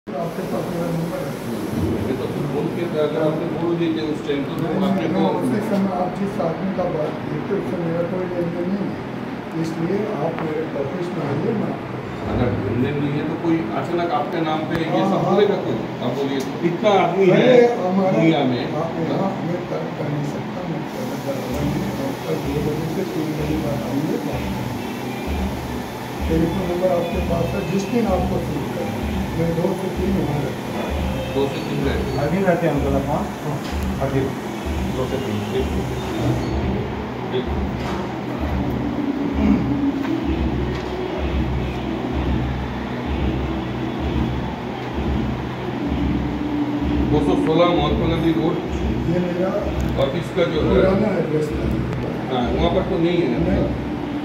आपके पास मेरा नंबर है। ये तो फिर बोल के अगर आपने बोल देते उस टाइम तो आपने को उसी समय आप जिस आदमी का बात की तो उससे मेरा कोई लेन देन नहीं है, इसलिए आप मेरे ऑफिस में आइए। मैं अगर लेन देन नहीं है तो कोई अचानक आपके नाम पे ये सब बोलेगा कोई? आप बोलिए इतना आदमी है दुनिया में, आप यहाँ मैं कर नहीं सकता। मैं कल 2 बजे से 3 बजे बाद आइए। टेलीफोन नंबर आपके पास है, जिस दिन आपको शुरू करें मैं 2 से 3 वहाँ रहता हूँ। 2 से 3 रहते अभी रहते हैं हम लोग वहाँ अभी 2 से 3 216 महात्मा गांधी रोड ये मेरा ऑफिस का जो है पुराना एड्रेस है। वहाँ पर तो नहीं है।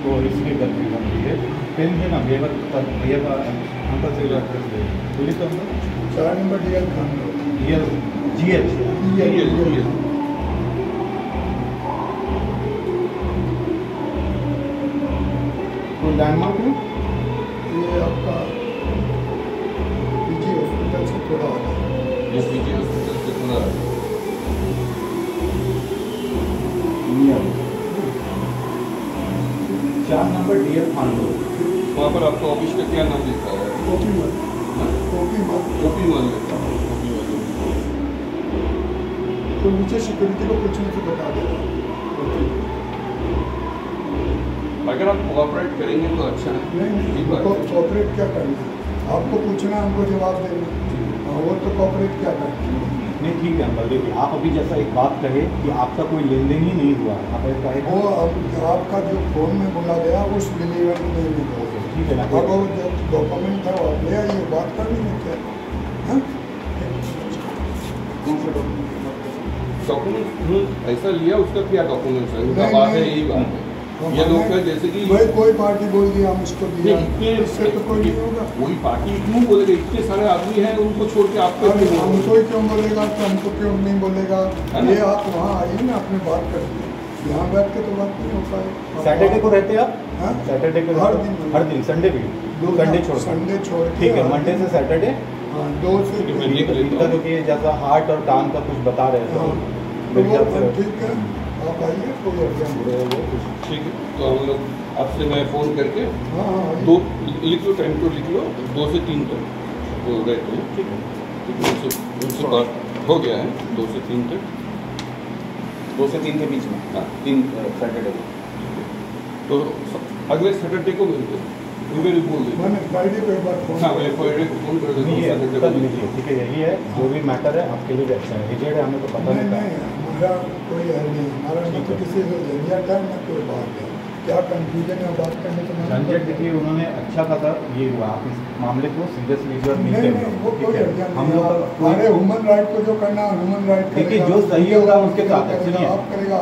तो इसलिए गलती बन रही है। पेन है ना भैया का अंकल से एड्रेस दे पुलिस तो हम 4 नंबर DL खान रोड ये GH तो लैंडमार्क में ये आपका PG हॉस्पिटल से थोड़ा आगे ये पीजी हॉस्पिटल से थोड़ा 4 नंबर DL खान रोड। वहाँ पर आपका ऑफिस का क्या नाम लिखा है? कॉपी मत ओपी वन लिखा है। ओपी वन तो नीचे सिक्योरिटी को पूछने से बता देगा। अगर आप कोऑपरेट करेंगे तो अच्छा है। नहीं ठीक बात है। कोऑपरेट क्या करना है? आपको पूछना, हमको जवाब देना। वो तो कोऑपरेट क्या करना है? नहीं ठीक है अंकल, देखिए आप अभी जैसा एक बात कहे कि आपका कोई लेन देन ही नहीं हुआ, आप एक कहे वो आपका जो फोन में बोला गया उस डिलीवर में नहीं हो। ठीक है ना। अब वो जो डॉक्यूमेंट था वो आप ले आइए, बात कर लेंगे क्या? हाँ? डॉक्यूमेंट ऐसा लिया, उसका क्या डॉक्यूमेंट्स है? उनका बात है, यही बात है। ये लोग का जैसे कि कोई पार्टी बोल दिया हम उसको दिया, इससे तो कोई नहीं होगा। कोई पार्टी क्यों बोलेगा? इतने सारे आदमी हैं, उनको छोड़ के आपको हमको ही क्यों बोलेगा? तो हमको क्यों नहीं बोलेगा? ये आप वहाँ आइए ना, अपनी बात करिए। यहाँ बैठ के तो बात नहीं हो पाए। सैटरडे को रहते हैं आप? हाँ? सैटरडे को हर दिन। हर दिन संडे भी? संडे छोड़ ठीक है, मंडे से सैटरडे 2 से इनका जो कि जैसा हार्ट और कान का कुछ बता रहे थे ठीक है, आप आइए। कोई ठीक है, तो हम लोग आपसे मैं फ़ोन करके हाँ दो लिख लो, टाइम को लिख लो, 2 से 3 तक वो रहते हैं। ठीक है, उनसे बात हो गया है 2 से 3 तक, 2 से 3 के बीच में। हाँ 3 सैटरडे को। तो अगले सैटरडे को मिलते हैं। इधर ही बोल देते मैंने फ्राइडे को एक बार फोन हाँ, मैं फ्राइडे को फ़ोन कर देता हूँ। सैटरडे को मिलते ठीक है, यही है जो भी मैटर है आपके लिए अच्छा है। एजेड है, हमें तो पता नहीं नहीं था। हमारा कोई है नहीं, हमारा न तो किसी से झंझट है न कोई बात है। क्या कंफ्यूजन है बात करने के? झंझट देखिए, उन्होंने अच्छा खासा ये हुआ, आप इस मामले को सीरियसली जो मिलते नहीं वो हैं। कोई ठीक है, झंझट हम नहीं। लोग हमारे ह्यूमन राइट को जो करना है ह्यूमन राइट देखिए, जो सही होगा उसके साथ सुनिए। आप करेगा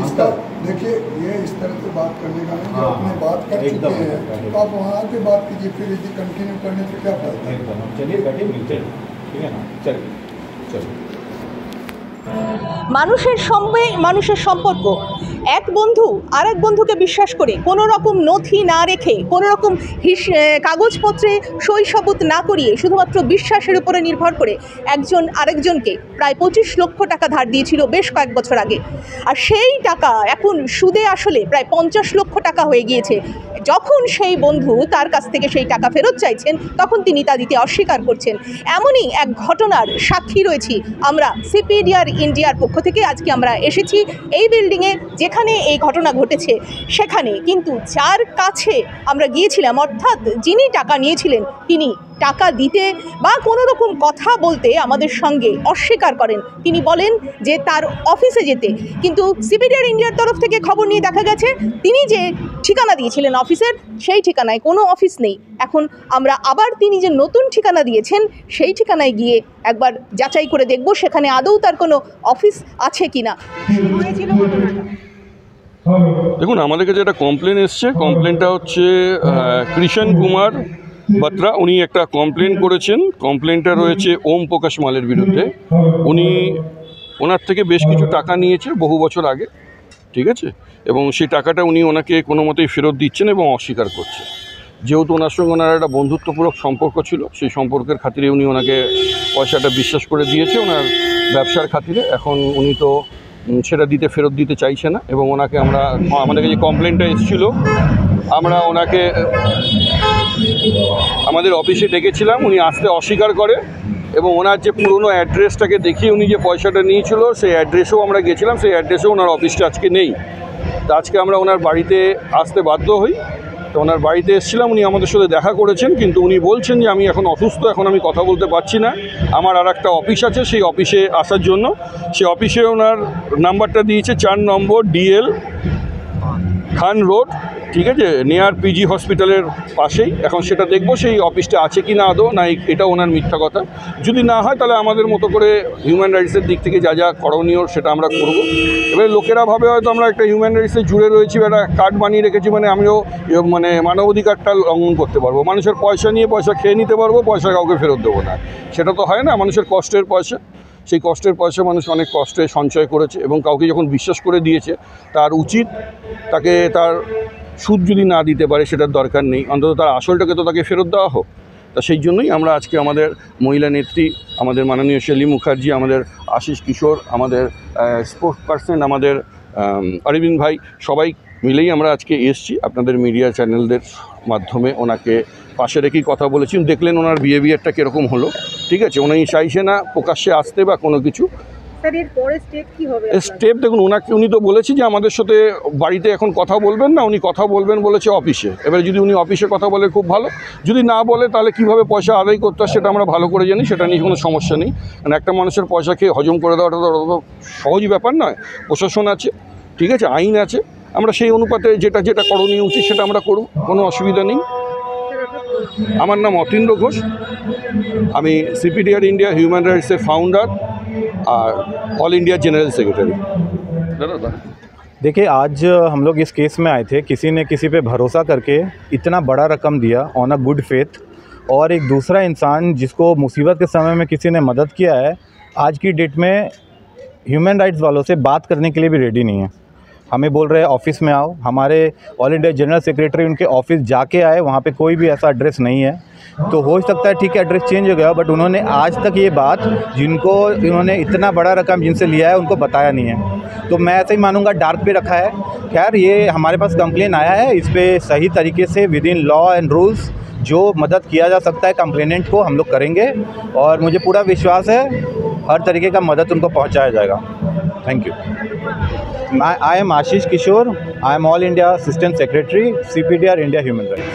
इसका। देखिए ये इस तरह से बात करने का नहीं, जो अपने बात कर चुके हैं तो आप वहाँ आके बात कीजिए, फिर यदि कंटिन्यू करने से क्या फायदा? एकदम चलिए बैठे मिलते हैं, ठीक है ना, चलिए। মানুষের সঙ্গে মানুষের সম্পর্ক, এক বন্ধু আর এক বন্ধুকে বিশ্বাস করে কোনো রকম নথি না রেখে, কোনো রকম কাগজপত্রে সই সাবুত না করিয়ে শুধুমাত্র বিশ্বাসের উপরে নির্ভর করে একজন আরেকজনকে প্রায় 25 লক্ষ টাকা ধার দিয়েছিল বেশ কয়েক বছর আগে। আর সেই টাকা এখন সুদে আসলে প্রায় 50 লক্ষ টাকা হয়ে গিয়েছে। যখন সেই বন্ধু তার কাছ থেকে সেই টাকা ফেরত চাইছেন তখন তিনি তা দিতে অস্বীকার করছেন। এমনই এক ঘটনার সাক্ষী রয়েছি আমরা সিপিডিআর ইন্ডিয়ার পক্ষ থেকে। আজকে আমরা এসেছি এই বিল্ডিংয়ে যেখানে এই ঘটনা ঘটেছে, সেখানে কিন্তু যার কাছে আমরা গিয়েছিলাম, অর্থাৎ যিনি টাকা নিয়েছিলেন, তিনি টাকা দিতে বা কোনো রকম কথা বলতে আমাদের সঙ্গে অস্বীকার করেন। তিনি বলেন যে তার অফিসে যেতে, কিন্তু সিপিডিআর ইন্ডিয়ার তরফ থেকে খবর নিয়ে দেখা গেছে তিনি যে ঠিকানা দিয়েছিলেন অফিসের, সেই ঠিকানায় কোনো অফিস নেই। এখন আমরা আবার তিনি যে নতুন ঠিকানা দিয়েছেন সেই ঠিকানায় গিয়ে একবার যাচাই করে দেখব সেখানে আদৌ তার কোনো অফিস আছে কিনা। দেখুন, আমাদের কাছে একটা কমপ্লেন এসছে। কমপ্লেনটা হচ্ছে কৃষণ কুমার বাত্রা, উনি একটা কমপ্লেন করেছেন। কমপ্লেনটা রয়েছে ওম প্রকাশ মালের বিরুদ্ধে। উনি ওনার থেকে বেশ কিছু টাকা নিয়েছে বহু বছর আগে, ঠিক আছে, এবং সেই টাকাটা উনি ওনাকে কোনো মতেই ফেরত দিচ্ছেন এবং অস্বীকার করছে। যেহেতু ওনার সঙ্গে ওনার একটা বন্ধুত্বপূর্ণ সম্পর্ক ছিল, সেই সম্পর্কের খাতিরে উনি ওনাকে পয়সাটা বিশ্বাস করে দিয়েছে ওনার ব্যবসার খাতিরে। এখন উনি তো সেটা ফেরত দিতে চাইছে না, এবং ওনাকে আমাদের কাছে কমপ্লেনটা এসেছিল, আমরা ওনাকে আমাদের অফিসে ডেকেছিলাম, উনি আসতে অস্বীকার করে, এবং ওনার যে পুরনো অ্যাড্রেসটাকে দেখিয়ে উনি যে পয়সাটা নিয়েছিল সেই অ্যাড্রেসেও আমরা গেছিলাম, সেই অ্যাড্রেসেও ওনার অফিসটা আজকে নেই। তো আজকে আমরা ওনার বাড়িতে আসতে বাধ্য হই। তো ওনার বাড়িতে এসেছিলাম, উনি আমাদের সাথে দেখা করেছেন, কিন্তু উনি বলছেন যে আমি এখন অসুস্থ, এখন আমি কথা বলতে পারছি না, আমার আর একটা অফিস আছে, সেই অফিসে আসার জন্য। সেই অফিসে ওনার নাম্বারটা দিয়েছে 4 নম্বর DL খান রোড, ঠিক আছে, নিয়ার PG হসপিটালের পাশেই। এখন সেটা দেখবো সেই অফিসটা আছে কি না আদৌ, না এটা ওনার মিথ্যা কথা। যদি না হয় তাহলে আমাদের মতো করে হিউম্যান রাইটসের দিক থেকে যা যা করণীয় সেটা আমরা করব। এবার লোকেরা ভাবে হয়তো আমরা একটা হিউম্যান রাইটসে জুড়ে রয়েছি, একটা কার্ড বানিয়ে রেখেছি, মানে আমিও মানে মানবাধিকারটা লঙ্ঘন করতে পারবো, মানুষের পয়সা নিয়ে পয়সা খেয়ে নিতে পারবো, পয়সা কাউকে ফেরত দেবো না। সেটা তো হয় না, মানুষের কষ্টের পয়সা, সেই কষ্টের পয়সা মানুষ অনেক কষ্টে সঞ্চয় করেছে, এবং কাউকে যখন বিশ্বাস করে দিয়েছে তার উচিত তাকে তার সুদ যদি না দিতে পারে সেটার দরকার নেই, অন্তত তার আসলটাকে তো তাকে ফেরত দেওয়া হোক। তা সেই জন্যই আমরা আজকে আমাদের মহিলা নেত্রী, আমাদের মাননীয় শেলী মুখার্জি, আমাদের আশিস কিশোর, আমাদের স্পোর্টস পার্সন, আমাদের অরবিন্দ ভাই, সবাই মিলেই আমরা আজকে এসেছি আপনাদের মিডিয়া চ্যানেলদের মাধ্যমে ওনাকে পাশে রেখেই কথা বলেছি। দেখলেন ওনার বিহেভিয়ারটা কীরকম হলো, ঠিক আছে, উনি চাইছে না প্রকাশ্যে আসতে বা কোনো কিছু। স্টেপ দেখুন, উনি তো বলেছে যে আমাদের সাথে বাড়িতে এখন কথা বলবেন না, উনি কথা বলবেন বলেছে অফিসে। এবারে যদি উনি অফিসে কথা বলে খুব ভালো, যদি না বলে তাহলে কীভাবে পয়সা আদায় করতে হয় সেটা আমরা ভালো করে জানি, সেটা নিয়ে কোনো সমস্যা নেই। কারণ একটা মানুষের পয়সা খেয়ে হজম করে দেওয়াটা তো সহজ ব্যাপার নয়। প্রশাসন আছে, ঠিক আছে, আইন আছে, আমরা সেই অনুপাতে যেটা করণীয় উচিত সেটা আমরা করব, কোনো অসুবিধা নেই। আমার নাম অতীন্দ্র ঘোষ, আমি CPDR इंडिया ह्यूमन राइट्स से फाउंडर और ऑल इंडिया जनरल सेक्रेटरी। देखिए, आज हम लोग इस केस में आए थे, किसी ने किसी पे भरोसा करके इतना बड़ा रकम दिया ऑन अ गुड फेथ, और एक दूसरा इंसान जिसको मुसीबत के समय में किसी ने मदद किया है, आज की डेट में ह्यूमन राइट्स वालों से बात करने के लिए भी रेडी नहीं है। हमें बोल रहे हैं ऑफ़िस में आओ, हमारे ऑल इंडिया जनरल सेक्रेटरी उनके ऑफ़िस जाके आए, वहाँ पे कोई भी ऐसा एड्रेस नहीं है। तो हो सकता है ठीक है एड्रेस चेंज हो गया, बट उन्होंने आज तक ये बात जिनको इन्होंने इतना बड़ा रकम जिनसे लिया है उनको बताया नहीं है। तो मैं ऐसे ही मानूंगा डार्क पे रखा है। खैर, ये हमारे पास कंप्लेन आया है, इस पर सही तरीके से with in law and rules जो मदद किया जा सकता है कंप्लेनेंट को हम लोग करेंगे, और मुझे पूरा विश्वास है हर तरीके का मदद उनको पहुँचाया जाएगा। Thank you. I am Ashish Kishore. I am All India Assistant Secretary, CPDR India Human Rights.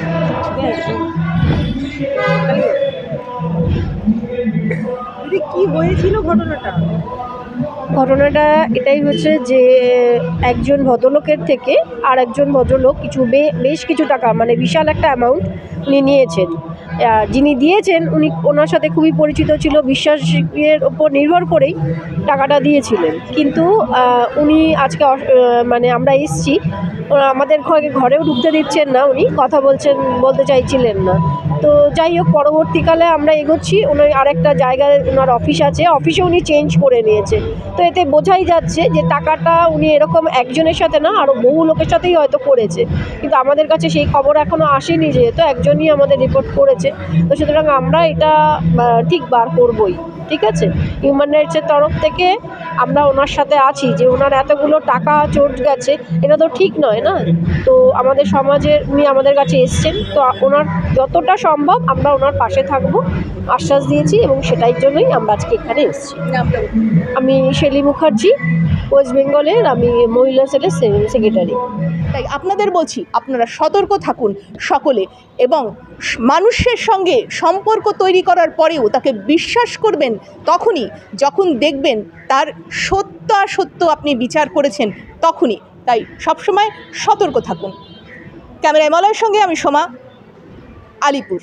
কি হয়েছিল ঘটনাটা এটাই হচ্ছে যে একজন ভদ্রলোকের থেকে আর একজন ভদ্রলোক বেশ কিছু টাকা, মানে বিশাল একটা অ্যামাউন্ট উনি নিয়েছেন। যিনি দিয়েছেন উনি ওনার সাথে খুবই পরিচিত ছিল, বিশ্বাসের ওপর নির্ভর করেই টাকাটা দিয়েছিলেন। কিন্তু উনি আজকে মানে আমরা এসছি, আমাদের ঘরেও ঢুকতে দিচ্ছেন না, উনি কথা বলতে চাইছিলেন না। তো যাই হোক, পরবর্তীকালে আমরা এগোচ্ছি, উনি আরেকটা জায়গায় ওনার অফিস আছে, অফিসে উনি চেঞ্জ করে নিয়েছে। তো এতে বোঝাই যাচ্ছে যে টাকাটা উনি এরকম একজনের সাথে না, আরও বহু লোকের সাথেই হয়তো করেছে, কিন্তু আমাদের কাছে সেই খবর এখনও আসেনি, যেহেতু একজনই আমাদের রিপোর্ট করেছে। তো সুতরাং আমরা এটা ঠিক বার করবই, ঠিক আছে। হিউম্যান রাইটসের তরফ থেকে আমরা ওনার সাথে আছি, যে ওনার এতগুলো টাকা চোট গেছে, এটা তো ঠিক নয় না। তো আমাদের সমাজের উনি আমাদের কাছে এসছেন, তো ওনার যতটা সম্ভব আমরা ওনার পাশে থাকবো আশ্বাস দিয়েছি, এবং সেটাই জন্যই আমরা আজকে এখানে এসেছি। আমি শেলী মুখার্জি, ওয়েস্ট বেঙ্গলের, আমি মহিলা সেলের সেক্রেটারি। তাই আপনাদের বলছি, আপনারা সতর্ক থাকুন সকলে, এবং মানুষের সঙ্গে সম্পর্ক তৈরি করার পরেও তাকে বিশ্বাস করবেন তখনই যখন দেখবেন তার সত্য আপনি বিচার করেছেন, তখনই। তাই সবসময় সতর্ক থাকুন। ক্যামেরায় মলয়ের সঙ্গে আমি সোমা, আলিপুর।